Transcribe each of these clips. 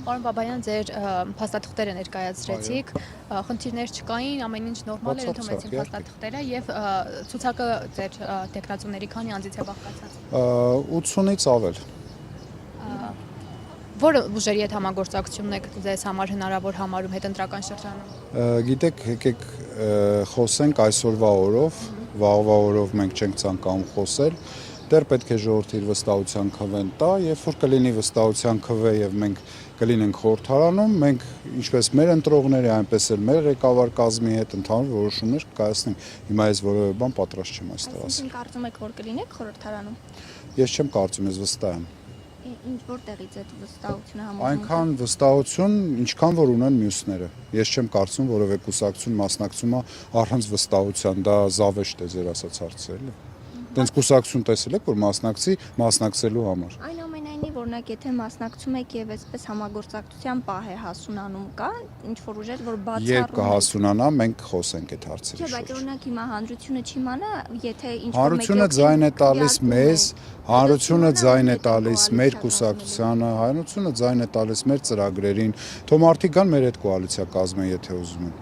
Պարոն Բաբայան, ձեր փաստաթղթերը ներկայացրեցիք, խնդիրներ չկային, ամեն ինչ նորմալ էր, ընդունվեցին փաստաթղթերը եւ ցուցակը ձեր տեխնացուների քանի անձից է բաղկացած։ 80-ից ավել։ Որը ուժերի հետ համագործակցությունն եք ձեզ համար հնարավոր համարում հետընտրական շրջանում։ Գիտեք, եկեք խոսենք այսօրվա օրով, վաղվա օրով մենք չենք ցանկանում խոսել։ Դեռ պետք է ժողովրդի իր վստահության քվեն տա, երբ որ կլինի վստահության քվե եւ մենք կլինենք խորհրդարանում, մենք ինչպես մեր ընտրողների, այնպես էլ մեր ղեկավար կազմի հետ ընդհանուր որոշումներ կայացնենք։ Հիմա ես որևէ բան պատրաստ չեմ այստեղ ասել։ Այսինքն կարծում եք, որ կլինեք խորհրդարանում։ Ես չեմ կարծում, ես վստահ եմ։ Ինչ որտեղից է վստահությունը համոզում։ Այնքան վստահություն, ինչքան որ ունեն մյուսները։ Ես չեմ կարծում, որևէ կուսակցություն մասնակցում է առանց վստահության, դա զավեշտ է ձեր ասած հարցը, էլի։ Տենց կուսակցություն տեսել եք, որ մասնակցելու համար։ Այնուամենայնիվ, օրինակ, եթե մասնակցում եք եւ այսպես համագործակցության պահ է հասունանում, կա ինչ որ ուժեր, որ բացառում են։ Երբ կհասունանա, մենք կխոսենք այդ հարցերի շուրջ։ Չէ, բայց օրինակ հիմա հանրությունը չիմանա, եթե ինչ որ հանրությունը ձայն է տալիս մեզ, հանրությունը ձայն է տալիս մեր կուսակցությանը, հանրությունը ձայն է տալիս մեր ծրագրերին, թող մարդիկ գան մեր այդ կոալիցիա կազմեն, եթե ուզում են։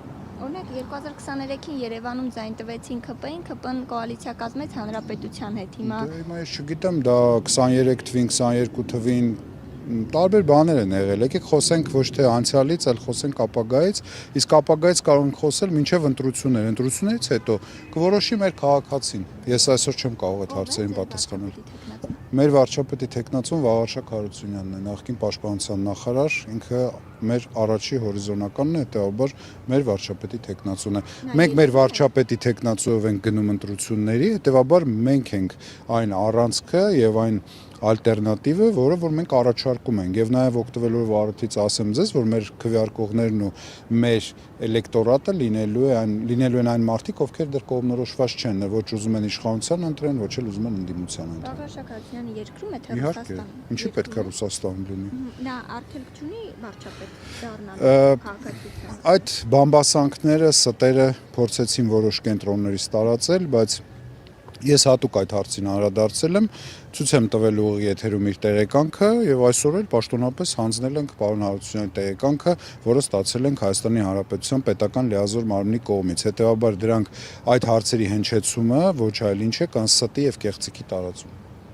Օրինակ 2023-ին Երևանում ձայն տվեցին ԿՊ-ին, ԿՊ-ն կոալիցիա կազմեց Հանրապետության հետ։ Հիմա ես չգիտեմ, դա 23 թվին, 22 թվին տարբեր բաներ են եղել։ Եկեք խոսենք ոչ թե անցյալից, այլ խոսենք ապագայից։ Իսկ ապագայից կարող ենք խոսել մինչև ընտրություններ։ Ընտրություններից հետո կորոշի մեր քաղաքացին։ Ես այսօր չեմ կարող այդ հարցերին պատասխանել։ Մեր վարչապետի տեխնացուն Վաղարշակ Հարությունյանն է, նախկին պաշտպանության նախարար, ինքը մեր առաջի հորիզոնականն է, հետեւաբար մեր վարչապետի տեխնացուն է։ Մենք մեր վարչապետի տեխնացուով ենք գնում ընտրությունների, հետեւաբար մենք ենք այն առանցքը եւ այն ալտերնատիվը, որը որ մենք առաջարկում ենք եւ նաեւ օգտվելով առիթից ասեմ ձեզ, որ մեր քվեարկողներն ու մեր էլեկտորատը լինելու են այն մարդիկ, ովքեր դեռ կողմնորոշված չեն, ոչ ուզում են իշխանության ընտրեն, ոչ էլ ուզում են ընդդիմության ընտրեն։ Վաղարշակ Հարությունյանը երկրում է թե Իհարկե, Ռուսաստանում։ ինչի պետք է Ռուսաստանում լինի։ Նա արգելք չունի վարչապետ դառնալու քաղաքացիության։ Այդ բամբասանքները, ստերը փորձեցին որոշ կենտրոններից տարածել, բայց ես հատուկ այդ հարցին անդրադարձել եմ, ցույց եմ տվել ուղիղ եթերում իր տեղեկանքը եւ այսօր էլ պաշտոնապես հանձնել ենք պարոն Հարությունյանի տեղեկանքը, որը ստացել ենք Հայաստանի Հանրապետության պետական լիազոր մարմնի կողմից։ Հետեւաբար դրանք այդ հարցերի հնչեցումը ոչ այլ ինչ է, քան ստի եւ կեղծիքի տարածում։